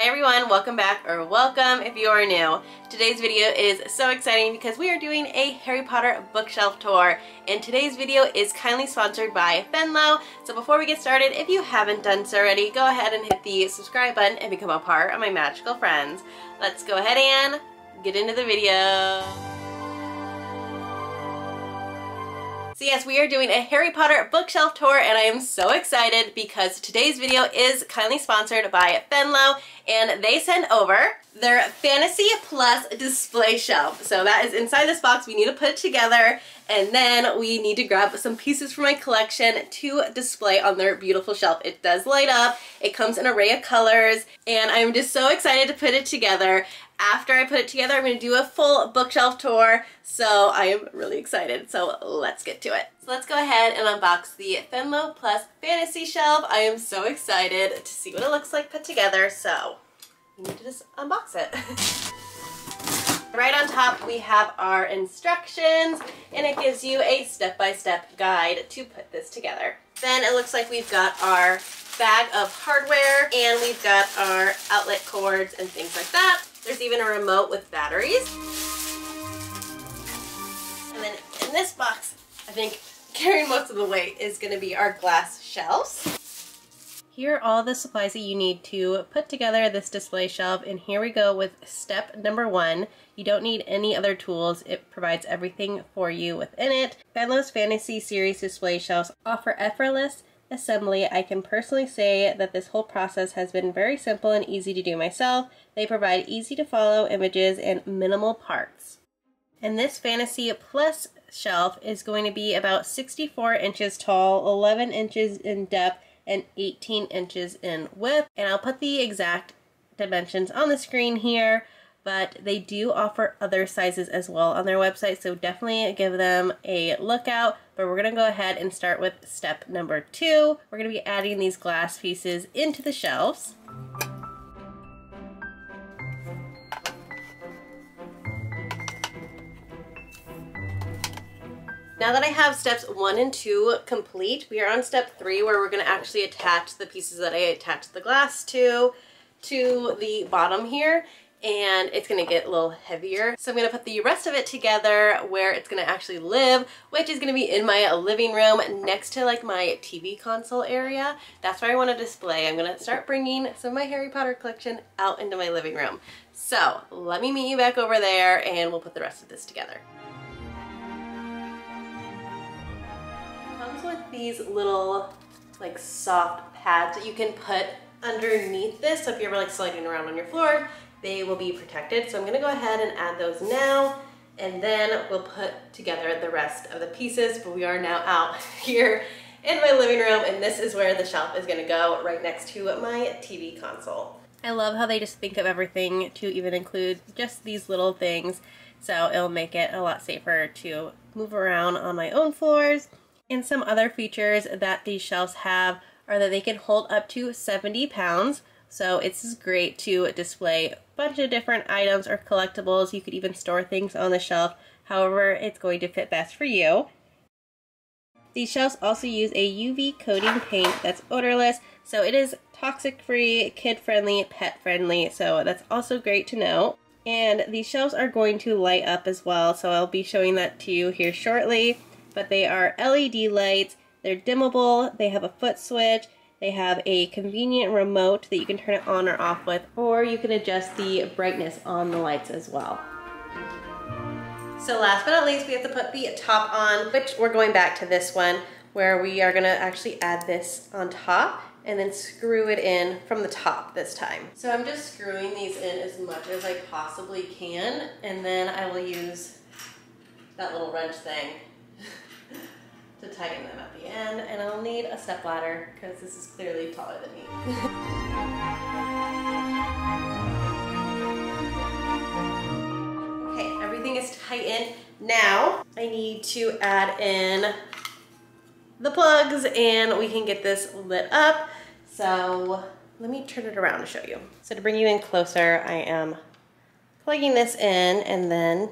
everyone, welcome back, or welcome if you are new. Today's video is so exciting because we are doing a Harry Potter bookshelf tour, and today's video is kindly sponsored by FENLO. So before we get started, if you haven't done so already, go ahead and hit the subscribe button and become a part of my magical friends. Let's go ahead and get into the video. So yes, we are doing a Harry Potter bookshelf tour, and I am so excited because today's video is kindly sponsored by FENLO, and they sent over their Fantasy Plus display shelf. So that is inside this box. We need to put it together, and then we need to grab some pieces from my collection to display on their beautiful shelf. It does light up, it comes in an array of colors, and I'm just so excited to put it together. After I put it together, I'm going to do a full bookshelf tour, so I am really excited. So let's get to it. So let's go ahead and unbox the FENLO Plus Fantasy Shelf. I am so excited to see what it looks like put together, so we need to just unbox it. Right on top, we have our instructions, and it gives you a step-by-step guide to put this together. Then it looks like we've got our bag of hardware, and we've got our outlet cords and things like that. There's even a remote with batteries. And then in this box, I think carrying most of the weight is going to be our glass shelves. Here are all the supplies that you need to put together this display shelf, and here we go with step number 1. You don't need any other tools. It provides everything for you within it. FENLO's Fantasy Series display shelves offer effortless assembly. I can personally say that this whole process has been very simple and easy to do myself. They provide easy to follow images and minimal parts. And this Fantasy Plus shelf is going to be about 64 inches tall, 11 inches in depth, and 18 inches in width. And I'll put the exact dimensions on the screen here, but they do offer other sizes as well on their website, so definitely give them a look out. But we're going to go ahead and start with step number 2. We're going to be adding these glass pieces into the shelves. Now that I have steps 1 and 2 complete, we are on step 3, where we're going to actually attach the pieces that I attached the glass to the bottom here. And it's going to get a little heavier. So I'm going to put the rest of it together where it's going to actually live, which is going to be in my living room next to like my TV console area. That's where I want to display. I'm going to start bringing some of my Harry Potter collection out into my living room. So let me meet you back over there and we'll put the rest of this together. It comes with these little like soft pads that you can put underneath this. So if you're ever like sliding around on your floor, they will be protected. So I'm gonna go ahead and add those now, and then we'll put together the rest of the pieces. But we are now out here in my living room, and this is where the shelf is gonna go, right next to my TV console. I love how they just think of everything to even include just these little things. So it'll make it a lot safer to move around on my own floors. And some other features that these shelves have are that they can hold up to 70 pounds. So it's great to display a bunch of different items or collectibles. You could even store things on the shelf, however it's going to fit best for you. These shelves also use a UV coating paint that's odorless, so it is toxic free, kid friendly, pet friendly, so that's also great to know. And these shelves are going to light up as well, so I'll be showing that to you here shortly. But they are LED lights, they're dimmable, they have a foot switch, they have a convenient remote that you can turn it on or off with, or you can adjust the brightness on the lights as well. So last but not least, we have to put the top on, which we're going back to this one, where we are gonna actually add this on top and then screw it in from the top this time. So I'm just screwing these in as much as I possibly can, and then I will use that little wrench thing to tighten them at the end, and I'll need a step ladder because this is clearly taller than me. Okay, everything is tightened. Now I need to add in the plugs and we can get this lit up. So let me turn it around to show you. So to bring you in closer, I am plugging this in, and then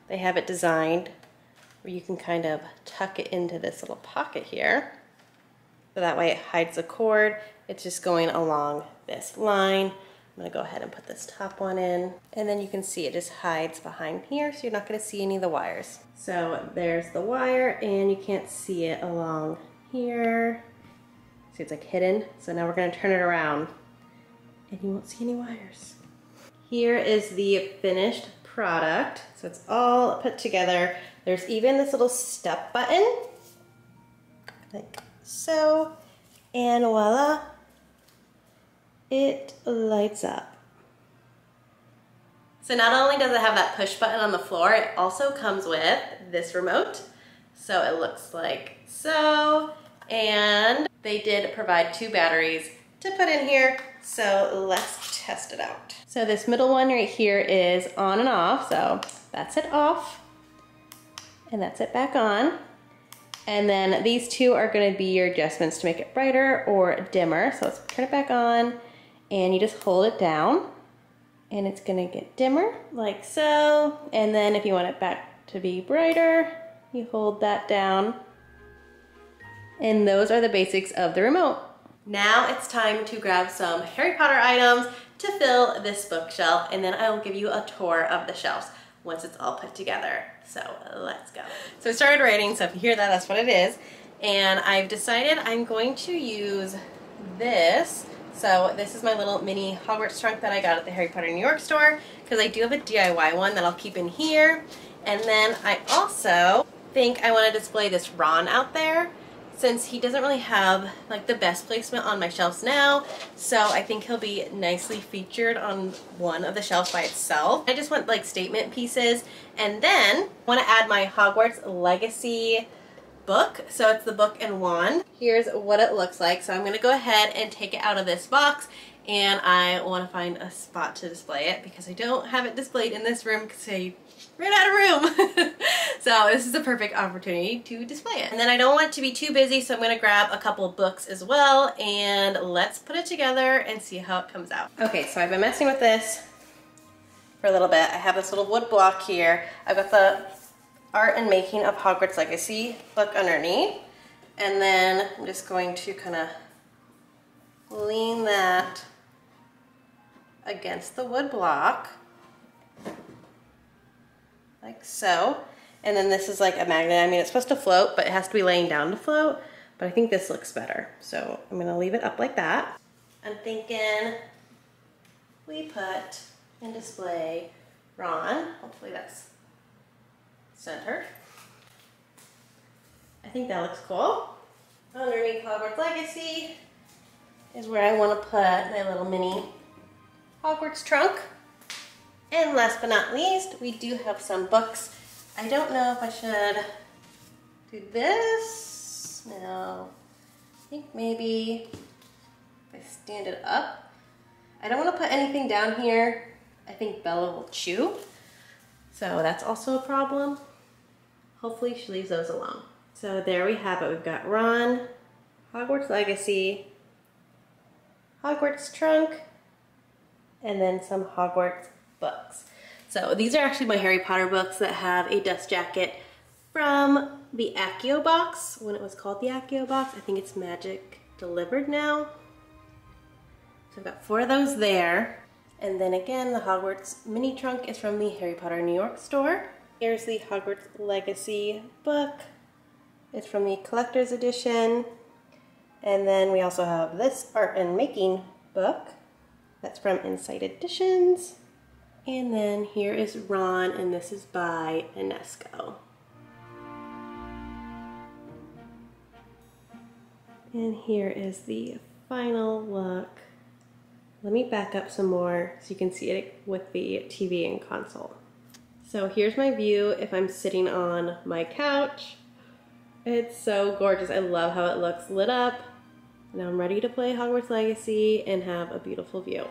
they have it designed where you can kind of tuck it into this little pocket here. So that way it hides the cord. It's just going along this line I'm gonna go ahead and put this top one in, and then you can see it just hides behind here, so you're not gonna see any of the wires. So there's the wire, and you can't see it along here. See, it's like hidden. So now we're gonna turn it around, and you won't see any wires. Here is the finished product. So it's all put together. There's even this little step button, like so, and voila, it lights up. So not only does it have that push button on the floor, it also comes with this remote. So it looks like so, and they did provide 2 batteries to put in here. So let's test it out. So this middle one right here is on and off. So that's it off, and that's it back on. And then these 2 are gonna be your adjustments to make it brighter or dimmer. So let's turn it back on, and you just hold it down, and it's gonna get dimmer, like so. And then if you want it back to be brighter, you hold that down. And those are the basics of the remote. Now it's time to grab some Harry Potter items to fill this bookshelf, and then I will give you a tour of the shelves once it's all put together. So let's go. So I started writing, so if you hear that, that's what it is. And I've decided I'm going to use this. So this is my little mini Hogwarts trunk that I got at the Harry Potter New York store, because I do have a DIY one that I'll keep in here. And then I also think I want to display this Ron out there, since he doesn't really have like the best placement on my shelves now. So I think he'll be nicely featured on one of the shelves by itself. I just want like statement pieces. And then I want to add my Hogwarts Legacy book. So it's the book and wand. Here's what it looks like. So I'm gonna go ahead and take it out of this box, and I want to find a spot to display it because I don't have it displayed in this room because I ran out of room. So this is a perfect opportunity to display it. And then I don't want it to be too busy, so I'm gonna grab a couple books as well, and let's put it together and see how it comes out. Okay, so I've been messing with this for a little bit. I have this little wood block here. I've got the Art and Making of Hogwarts Legacy book underneath, and then I'm just going to kind of lean that against the wood block, like so. And then this is like a magnet. I mean, it's supposed to float, but it has to be laying down to float. But I think this looks better. So I'm gonna leave it up like that. I'm thinking we put and display Ron. Hopefully that's centered. I think that looks cool. Underneath Hogwarts Legacy is where I want to put my little mini Hogwarts trunk. And last but not least, we do have some books. I don't know if I should do this. No. I think maybe if I stand it up. I don't want to put anything down here. I think Bella will chew. So that's also a problem. Hopefully she leaves those alone. So there we have it. We've got Ron, Hogwarts Legacy, Hogwarts trunk, and then some Hogwarts books. So these are actually my Harry Potter books that have a dust jacket from the Accio box, when it was called the Accio box. I think it's Magic Delivered now. So I've got 4 of those there. And then again, the Hogwarts mini trunk is from the Harry Potter New York store. Here's the Hogwarts Legacy book. It's from the collector's edition. And then we also have this Art and Making book. That's from Insight Editions. And then here is Ron, and this is by UNESCO. And here is the final look. Let me back up some more so you can see it with the TV and console. So here's my view if I'm sitting on my couch. It's so gorgeous. I love how it looks lit up. Now I'm ready to play Hogwarts Legacy and have a beautiful view.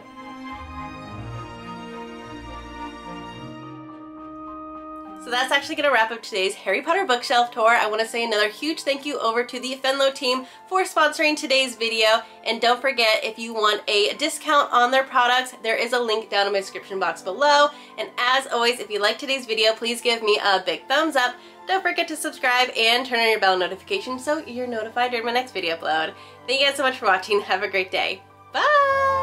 So that's actually going to wrap up today's Harry Potter bookshelf tour. I want to say another huge thank you over to the FENLO team for sponsoring today's video. And don't forget, if you want a discount on their products, there is a link down in my description box below. And as always, if you liked today's video, please give me a big thumbs up. Don't forget to subscribe and turn on your bell notification so you're notified during my next video upload. Thank you guys so much for watching. Have a great day. Bye!